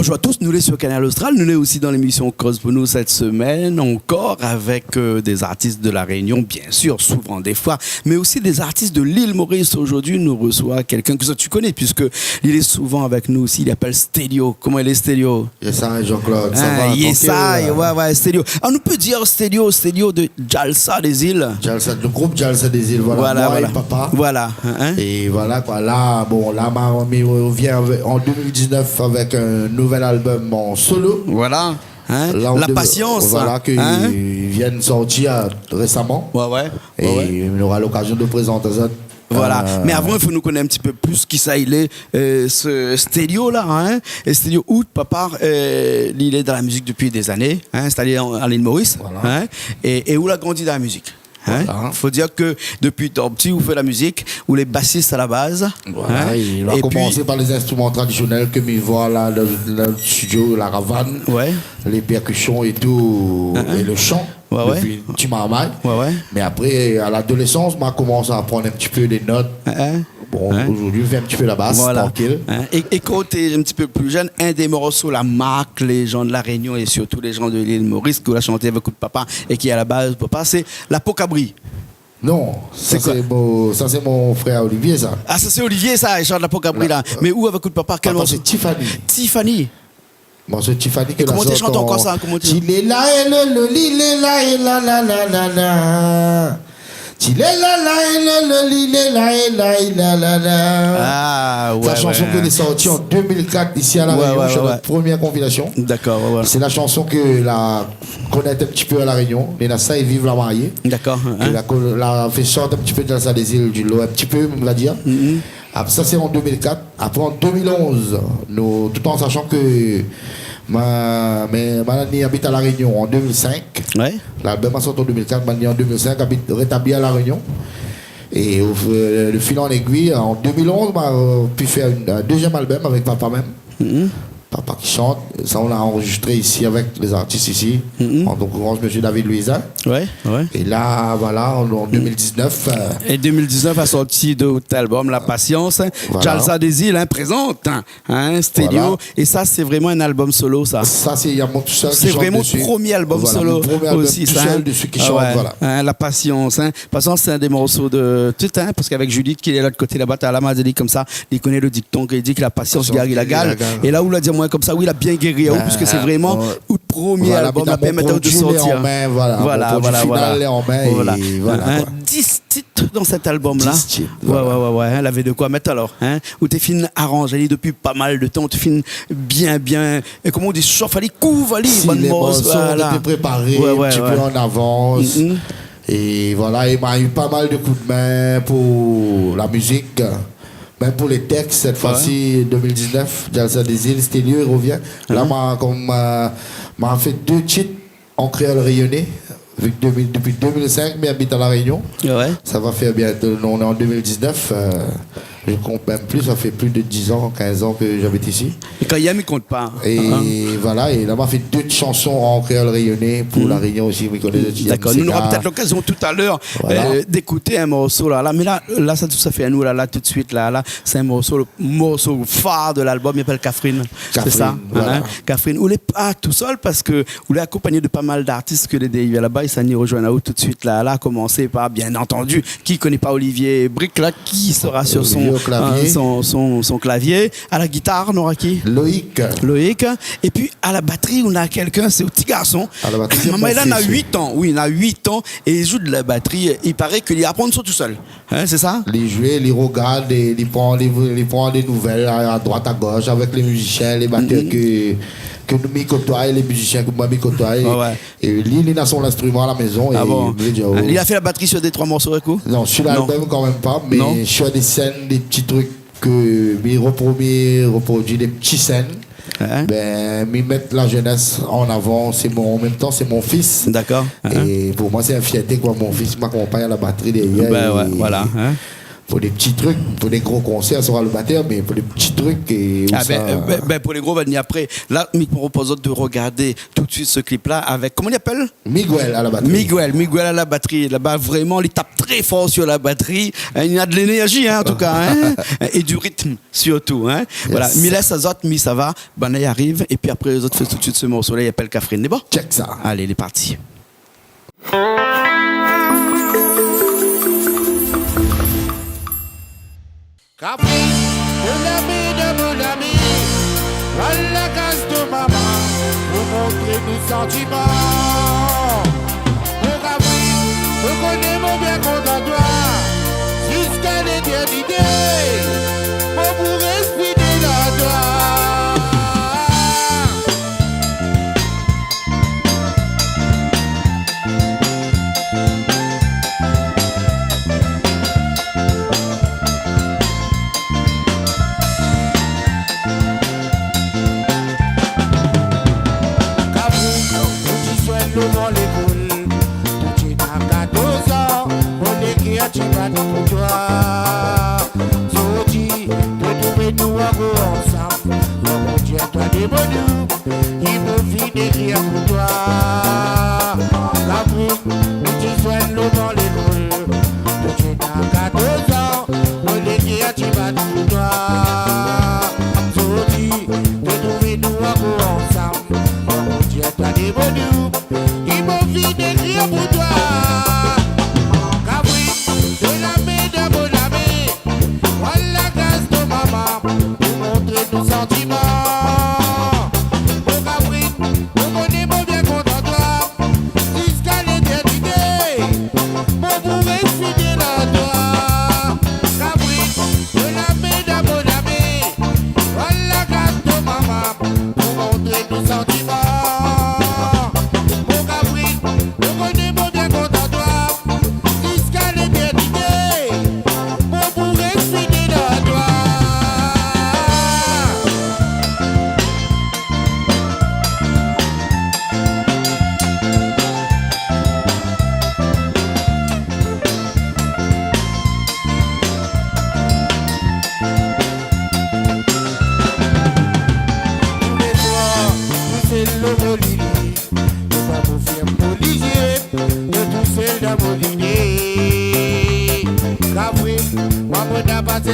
Bonjour à tous, nous les sur Canal Austral, nous les aussi dans l'émission Cause pour nous cette semaine, encore avec des artistes de la Réunion, bien sûr, souvent des fois, mais aussi des artistes de l'île Maurice. Aujourd'hui, nous reçoit quelqu'un que tu connais, puisque il est souvent avec nous aussi, il appelle Stelio. Comment il est Stelio? Yes, Jean-Claude, ça Ah, va? yes, ouais, Stelio. On nous peut dire Stelio de Jalsa des îles. Jalsa, le groupe Jalsa des îles, voilà. Et papa. Voilà. Et voilà quoi, là, Marami revient en 2019 avec un nouvel album en solo. Voilà. Là, la patience. Voilà, qu'ils viennent sortir récemment. Ouais. Et on aura l'occasion de présenter ça. Voilà, mais avant il faut nous connaître un petit peu plus qui ça il est, ce Stelio là, et Stelio Out, papa, il est dans la musique depuis des années, installé à l'île Maurice, voilà. Et où il a grandi dans la musique. Voilà. Faut dire que depuis tout petit, vous faites la musique, ou les bassistes à la base. Voilà, il a commencé par les instruments traditionnels que nous voit là, le studio, la ravane, les percussions et tout, et le chant. Depuis petit marmaille. Mais après, à l'adolescence, m'a commencé à prendre un petit peu des notes. Aujourd'hui, je fais un petit peu la basse, tranquille. Et quand tu es un petit peu plus jeune, un des morceaux, la marque, les gens de la Réunion et surtout les gens de l'île Maurice, que vous a chanté avec votre papa et qui est à la base papa, c'est La Pocabri. Non, ça c'est mon frère Olivier, ça. Ah, ça c'est Olivier, ça, il chante La Pocabri là. Mais où avec votre papa? Quel morceau? C'est Tiffany. Tiffany. Bon, c'est Tiffany qui comment tu chantes encore ça? Il est là et il est là et la. Il est là et il est là. Ah, ouais. C'est la chanson qui est sortie en 2004 ici à La Réunion, sur notre première compilation. D'accord, C'est la chanson que la connaît un petit peu à La Réunion. Et là, ça, ils vivent la mariée. D'accord. La fait sortir un petit peu de ça des îles du lot, un petit peu, on va dire. Ça, c'est en 2004. Après, en 2011, tout en sachant que ma amie habite à La Réunion en 2005. L'album a sorti en 2004, ma amie en 2005 habite rétablie à La Réunion. Et le fil en aiguille, en 2011, m'a pu faire un deuxième album avec papa même. Papa qui chante, ça on l'a enregistré ici avec les artistes ici, en l'occurrence M. David Louisa. Et là, voilà, en 2019. Et 2019 a sorti de cet album La Patience, Jalsa des îles, présente, Stelio. Voilà. Et ça, c'est vraiment un album solo, ça. Ça, c'est tout seul. C'est vraiment le premier album solo aussi, ça. Seul dessus qui chante, voilà. La Patience. Patience, c'est un des morceaux de tout, parce qu'avec Judith, qui est là de l'autre côté là-bas, à la Madeleine comme ça, il connaît le dicton qui dit que la patience guérit la gale. Et là où il a dit moi comme ça, oui, il a bien guéri, puisque c'est vraiment le premier album à permettre de sortir. Voilà. 10 titres dans cet album-là. Ouais. Elle avait de quoi mettre alors. Où t'es fin arrangé depuis pas mal de temps, tu fin bien. Et comment on dit, chauffe, allez, couvre, allez, les morceaux étaient préparés un petit peu en avance. Et voilà, il m'a eu pas mal de coups de main pour la musique. Même pour les textes, cette fois-ci, 2019, Jalsa des îles, Stelio, il revient. Là, m'a fait 2 titres en créole rayonné. Depuis 2005, mais habite à La Réunion. Ça va faire bientôt, on est en 2019. Je compte même plus, ça fait plus de 10 ans, 15 ans que j'habite ici. Et quand il y a, il ne compte pas. Et voilà, et là, on m'a fait 2 chansons en créole rayonné pour La Réunion aussi. D'accord, nous aurons peut-être l'occasion tout à l'heure d'écouter un morceau là. Mais là, ça fait à nous, là, tout de suite, là, c'est un morceau phare de l'album, il s'appelle Catherine. C'est ça, voilà. Catherine. Vous n'êtes pas tout seul parce que vous l'êtes accompagné de pas mal d'artistes que les dérivés là-bas, ils s'en rejoignent tout de suite, là, à commencer par, bien entendu, qui ne connaît pas Olivier Brick, là, qui sera sur son clavier. À la guitare, on aura qui? Loïc. Et puis à la batterie, on a quelqu'un, c'est un petit garçon. À la batterie, maman, il a 8 ans. Oui, il a 8 ans et il joue de la batterie. Il paraît qu'il apprend ça tout seul. C'est ça? Il joue, il regarde, il prend des nouvelles à droite, à gauche avec les musiciens, les batteurs que nous m'y côtoyons, les musiciens que moi m'y côtoyons. Et lui, il a son instrument à la maison. Il a fait la batterie sur des 3 morceaux, coup? Non, sur l'album quand même pas, mais sur des scènes, des petits trucs que il reproduit des petites scènes. M'y mettre la jeunesse en avant, en même temps c'est mon fils. D'accord. Et pour moi c'est une fierté quoi, mon fils m'accompagne à la batterie derrière. Voilà. pour des petits trucs, pour des gros concerts, ça sera le matin, mais pour des petits trucs. Et pour les gros, on va venir après. Là, je me propose de regarder tout de suite ce clip-là avec, comment il appelle Miguel à la batterie. Miguel à la batterie. Là-bas, vraiment, il tape très fort sur la batterie. Il a de l'énergie, hein, en tout cas. Hein, et du rythme, surtout. Hein. Yes. Voilà. Mi laisse les autres, mi ça va. Ben, il arrive. Et puis après, les autres font tout de suite ce morceau-là. Il appelle Catherine. C'est bon? Check ça. Allez, il est parti. Capri, de mon ami, à la case de maman, pour montrer nos sentiments. Mon Capri, je connais mon bien contre toi, jusqu'à l'éternité, pour vous respirer dans toi. Devant l'école, tout est à 14 ans, on écrit tu vas pour toi. Zodi, de trouver nous à go ensemble, mon Dieu, toi des bonheurs, il me fit d'écrire pour toi. La boue, tu sois devant l'école, tout est à 14 ans, on écrit tu vas pour toi. Zodi, de trouver nous à go ensemble, mon Dieu, toi des bonheurs. D'écrire pour toi, Capri, de l'ami de mon ami, voilà grâce de maman, pour montrer nos sentiments. Mon Capri, mon mon bien content toi, jusqu'à l'éternité, pour vous respirer dans toi. Capri, de l'ami de mon ami, voilà grâce de maman, pour montrer nos sentiments.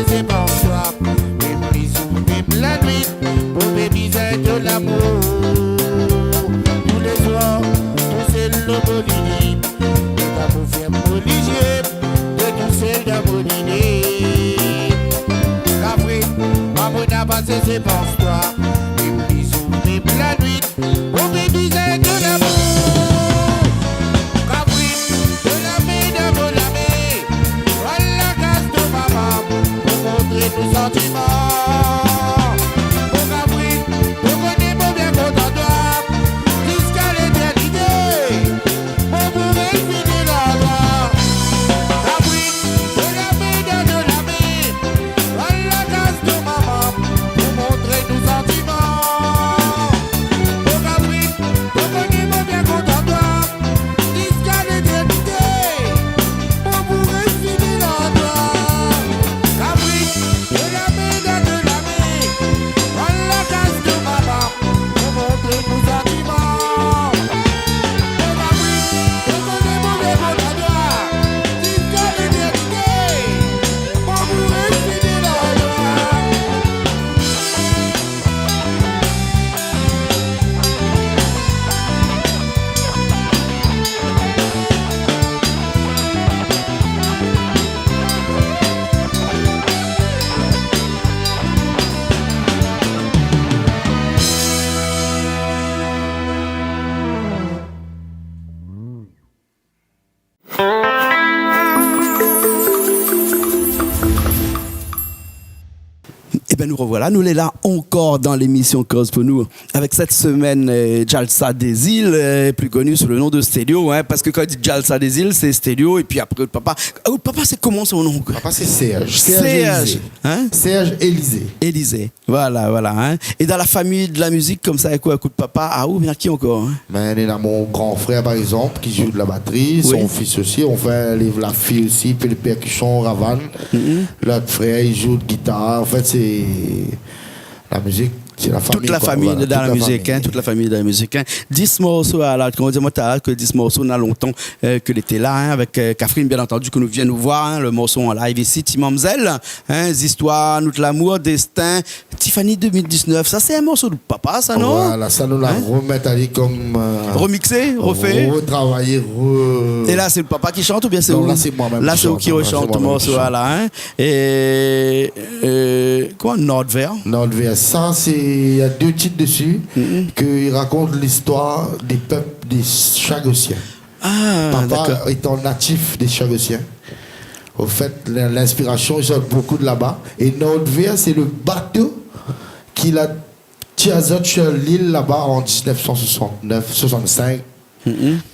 C'est pour toi, même les jours, même la nuit, pour mes misères de l'amour. Tous les soirs, tout c'est le bolini, de ta faire religieux, de tout c'est la bolini. Capri, maman n'a pas cessé pour toi, même les jours, même la nuit, pour mes misères de l'amour. Nos sentiments, mon Capri, je connais mon bien content toi, jusqu'à l'éternité, pour vous respirer dans toi. Capri, de l'ami, voilà grâce de maman, pour montrer nos sentiments. bien, nous revoilà. Nous les là encore dans l'émission Cause pour nous. Avec cette semaine, Jalsa des îles, plus connu sous le nom de Stédio. Hein, parce que quand on dit Jalsa des îles, c'est Stédio. Et puis après, papa. Papa, c'est comment son nom? Papa, c'est Serge. Serge. Hein? Serge Élisée. Élisée. Voilà. Hein. Et dans la famille de la musique, comme ça, quoi, écoute, papa, où bien qui encore? Hein? Ben, il y a mon grand frère, par exemple, qui joue de la batterie. Oui. Son fils aussi. On fait la fille aussi, puis les percussions, Ravan. L'autre frère, il joue de guitare. En fait, c'est la musique, c'est la famille. Toute la famille dans la musique, hein, toute la famille dans la musique. Hein. 10 morceaux, alors, comme on dit, moi, que 10 morceaux, on a longtemps que l'été là, hein, avec Catherine, bien entendu, que nous vient nous voir, hein, le morceau en live ici, Timamzel, hein, Histoires, Notre l'amour, Destin, Tiffany 2019. Ça, c'est un morceau de papa, ça, non? Voilà, ça nous la remettre à comme. Remixé, refait. Retravailler, Et là, c'est le papa qui chante ou bien c'est non, où? là, c'est moi-même. Là, c'est où qui rechante le morceau, là, hein? Et. Quoi, Nord-Vert? Nord-Vert. Ça, il y a 2 titres dessus qui racontent l'histoire des peuples des Chagossiens. Ah, Papa d'accord. étant natif des Chagossiens. Au fait, l'inspiration, il sort beaucoup de là-bas. Et Nord-Vert, c'est le bateau qu'il a tiré sur l'île là-bas en 1969-65.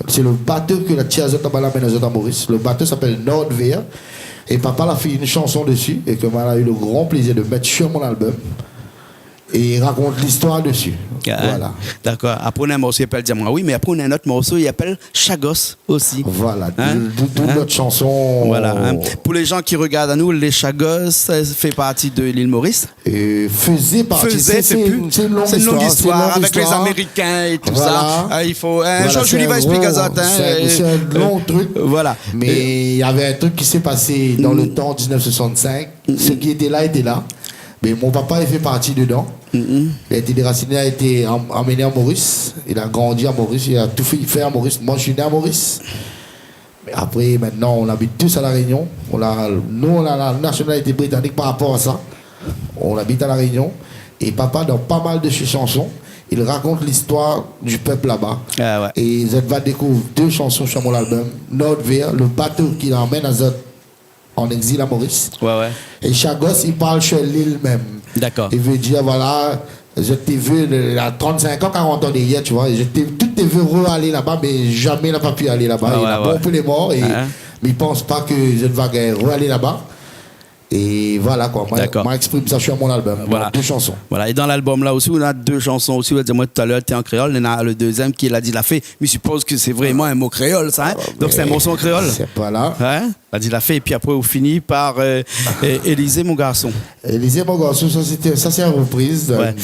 C'est le bateau que la tiré là-bas à Maurice. Le bateau s'appelle Nord-Vert. Et papa a fait une chanson dessus et que moi, j'ai eu le grand plaisir de mettre sur mon album. Et il raconte l'histoire dessus. Voilà. D'accord. Après, on a un morceau qui s'appelle Diamant. Oui, mais après, on a un autre morceau qui s'appelle Chagos aussi. Voilà. Hein? Notre chanson. Voilà. Hein? Pour les gens qui regardent à nous, les Chagos, ça fait partie de l'île Maurice. Et faisait partie. C'est une longue histoire avec les Américains et tout ça. Il faut. Un jour, Julie va expliquer ça. C'est un long truc. Voilà. Mais il y avait un truc qui s'est passé dans le temps 1965. Ceux qui étaient là étaient là. Mais mon papa, il fait partie dedans. Il a été déraciné, il a été emmené à Maurice. Il a grandi à Maurice, il a tout fait à Maurice. Moi, je suis né à Maurice. Mais après, maintenant, on habite tous à La Réunion. Nous, on a la nationalité britannique par rapport à ça. On habite à La Réunion. Et papa, dans pas mal de ses chansons, il raconte l'histoire du peuple là-bas. Ah ouais. Et Zed va découvrir 2 chansons sur mon album. Nord-Vert, le bateau qui l'emmène à Zed en exil à Maurice. Ouais. Et Chagos, il parle sur l'île même. D'accord. Il veut dire, voilà, je t'ai vu à 35 ans, 40 ans derrière, tu vois. Tout t'es vu aller là-bas, mais jamais il n'a pas pu aller là-bas. Il a bon peu les morts, mais il ne pense pas que je ne vais aller là-bas. Et voilà quoi, moi exprime ça sur mon album, voilà. 2 chansons. Voilà, et dans l'album là aussi, on a 2 chansons aussi. Moi tout à l'heure, t'es en créole, il y en a le deuxième qui l'a dit la fait. Mais je suppose que c'est vraiment un mot créole, ça. Hein? Donc c'est un morceau en créole. C'est pas là. Hein? L'a dit la fait, et puis après, on finit par Élisée, mon garçon. Élisée, mon garçon, ça c'est une reprise. Ouais.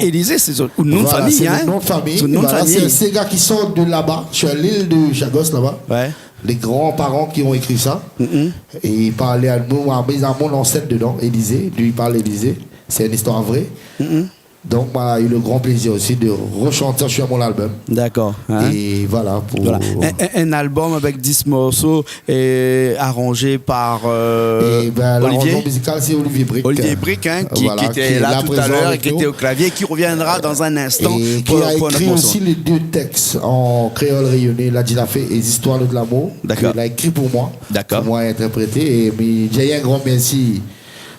Élisée, c'est son nom de famille. C'est hein? le nom de famille. Voilà, c'est ces gars qui sortent de là-bas, sur l'île de Chagos là-bas. Ouais. Les grands-parents qui ont écrit ça. Et ils parlaient à nous, ils ont mon ancêtre dedans, Élisée. Lui, il parle Élisée. C'est une histoire vraie. Donc, moi, j'ai eu le grand plaisir aussi de rechanter sur mon album. D'accord. Hein? Et voilà. Un album avec 10 morceaux et arrangé par Olivier. L'arrangement musical, c'est Olivier Brick. Olivier Brick, hein, qui était là tout à l'heure et qui était au clavier, qui reviendra dans un instant. Et qui a écrit aussi les 2 textes en créole rayonné. Là, il a fait les histoires de l'amour. D'accord. Il a écrit pour moi. D'accord. Pour moi interpréter. Et j'ai un grand merci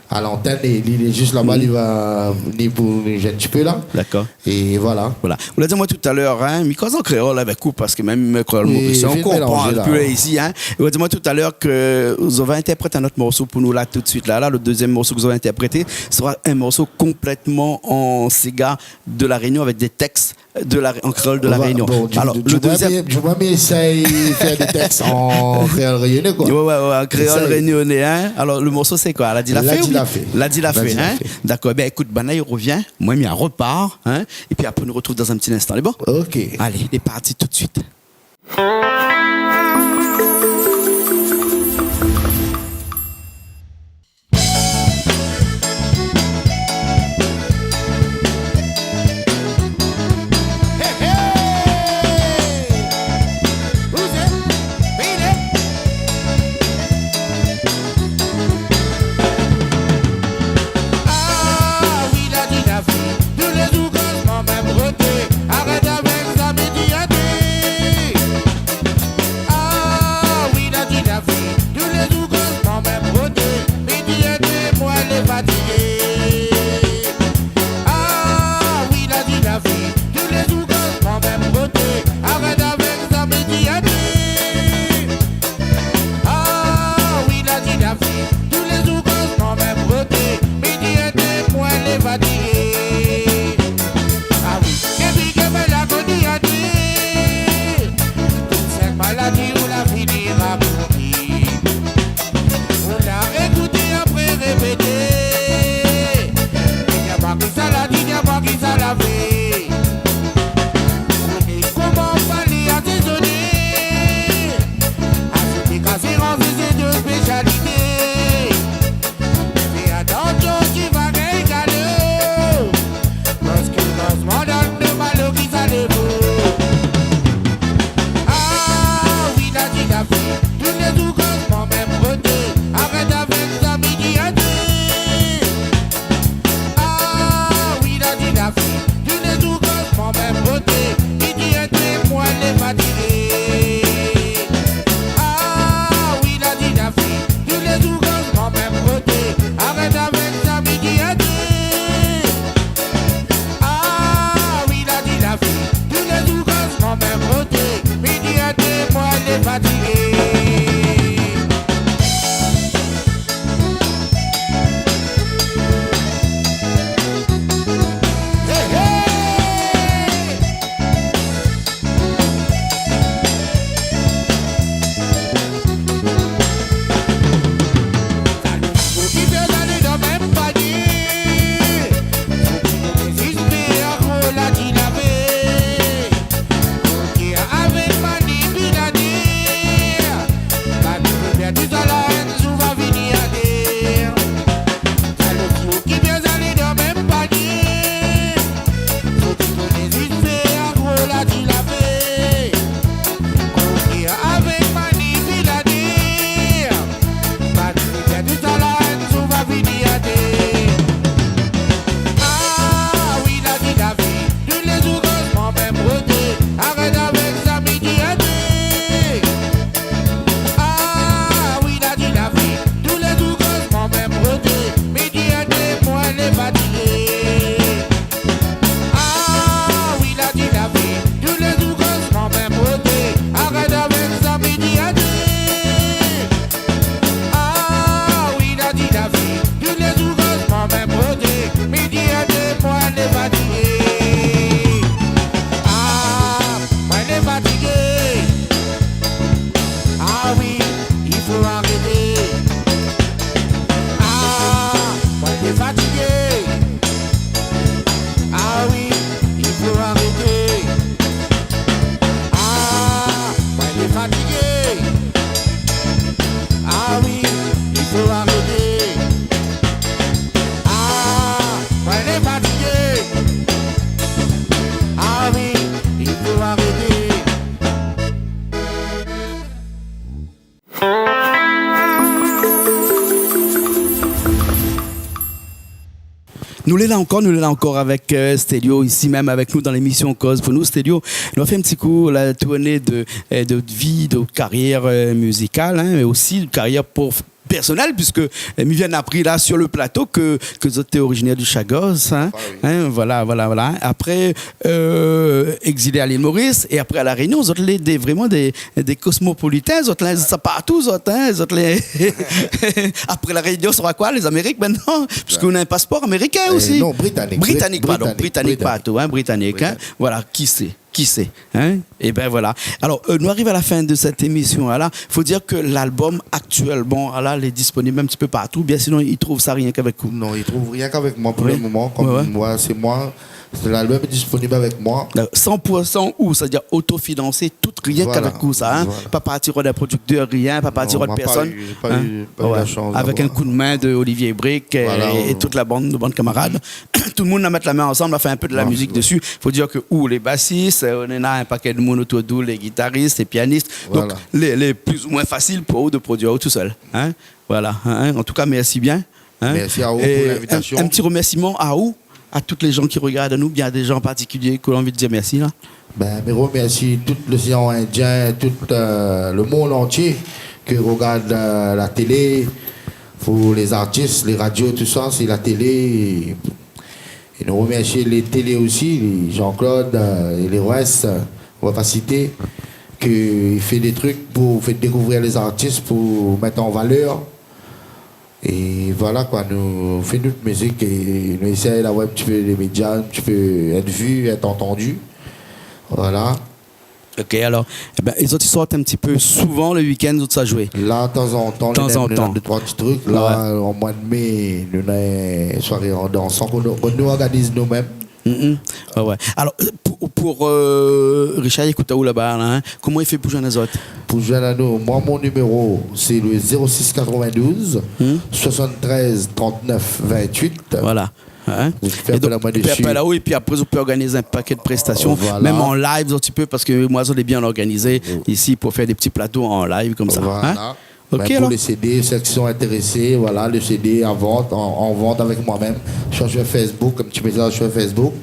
à l'antenne, et il est juste là-bas, il va venir pour un petit peu là. D'accord. Et voilà. Vous l'avez dit moi tout à l'heure, hein, mais quand on créole avec vous, parce que même créole maurice, on comprend un peu ici, hein. Vous avez dit moi tout à l'heure que vous avez interprété un autre morceau pour nous là tout de suite là. Le deuxième morceau que vous avez interprété sera un morceau complètement en Sega de La Réunion avec des textes en créole de La Réunion. Bon, alors, le deuxième. Je vois, mais essaye de faire des textes en créole réunionnais, quoi. Ouais, en créole réunionnais, hein. Alors, le morceau, c'est quoi? La dit la fait. La dit la fait, hein. D'accord, ben écoute, il revient. Moi, il repart, hein. Et puis après, on nous retrouve dans un petit instant. Les bon? Ok. Allez, il est parti tout de suite. Arrête avec sa médiatique. Nous l'est là encore avec Stelio, ici même avec nous dans l'émission Cause pour nous. Stelio, nous a fait un petit coup la tournée de vie, de carrière musicale, hein, mais aussi de carrière personnel, puisque nous vient appris là sur le plateau que vous êtes originaire du Chagos, hein, hein, voilà. Après, exilé à l'île Maurice et après à la Réunion, vous êtes vraiment des cosmopolitains, vous êtes ça partout, vous êtes après la Réunion, ça sera quoi, les Amériques maintenant, puisqu'on a un passeport américain aussi. Non, britannique. Britannique, partout, hein, britannique. Hein, voilà, qui sait, hein? Et ben voilà. Alors, nous arrivons à la fin de cette émission. Il faut dire que l'album actuellement, il est disponible un petit peu partout. Bien sinon, ils trouvent ça rien qu'avec vous. Non, ils trouvent rien qu'avec moi pour le moment. Comme moi, c'est moi. L'album est disponible avec moi. 100% ou, c'est-à-dire autofinancé, tout rien qu'avec vous, ça. Hein? Voilà. Pas partir d'un producteur, rien, pas partir de personne. Pas eu la chance. Avec un coup de main de Olivier Brick et toute la bande de camarades. Tout le monde a mettre la main ensemble, a fait un peu de la musique dessus. Il faut dire que les bassistes, on a un paquet de monde autour d'eux, les guitaristes, les pianistes. Donc, les plus ou moins faciles pour eux de produire tout seul. Hein? Voilà. Hein? En tout cas, merci bien. Hein? Merci à vous pour l'invitation. Un petit remerciement à vous, à toutes les gens qui regardent nous, bien des gens particuliers qui ont envie de dire merci là. Je remercie tout l'océan Indien, tout le monde entier qui regarde la télé, pour les artistes, les radios, tout ça, c'est la télé. Et nous remercions les télés aussi, les Jean-Claude et les restes, on va pas citer, qui fait des trucs pour faire découvrir les artistes, pour mettre en valeur. Et voilà quoi, nous faisons notre musique et nous essayons d'avoir un petit peu les médias, un petit peu être vu, être entendu. Voilà. Ok, alors, ils sortent un petit peu souvent le week-end, ça jouer. Là, de temps en temps, nous avons 2-3 petits trucs. Là, au mois de mai, nous avons une soirée en danse qu'on nous organise nous-mêmes. Ouais. Alors, pour Richard, écoute où là-bas, hein? Comment il fait pour joindre les autres? Pour joindre nous, moi, mon numéro, c'est le 06 92 73 39 28. Voilà. Hein? Et donc, là-haut, et puis après, vous pouvez organiser un paquet de prestations, voilà. Même en live un petit peu, parce que moi, on est bien organisé ici pour faire des petits plateaux en live comme ça. Voilà. Hein? Okay, pour les CD, ceux qui sont intéressés, voilà, le CD en vente avec moi-même. Je suis sur Facebook, un petit message sur Facebook,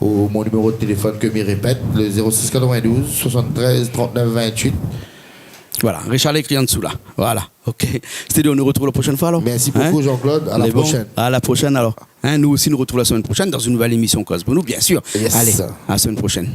ou mon numéro de téléphone que je répète, le 06 92 73 39 28. Voilà, Richard l'écrit en dessous là. Voilà, ok. C'était on nous retrouve la prochaine fois alors. Merci beaucoup Jean-Claude, à la prochaine. À la prochaine alors. Hein, nous aussi nous retrouvons la semaine prochaine dans une nouvelle émission Cause pour nous, bien sûr. Yes. Allez, à la semaine prochaine.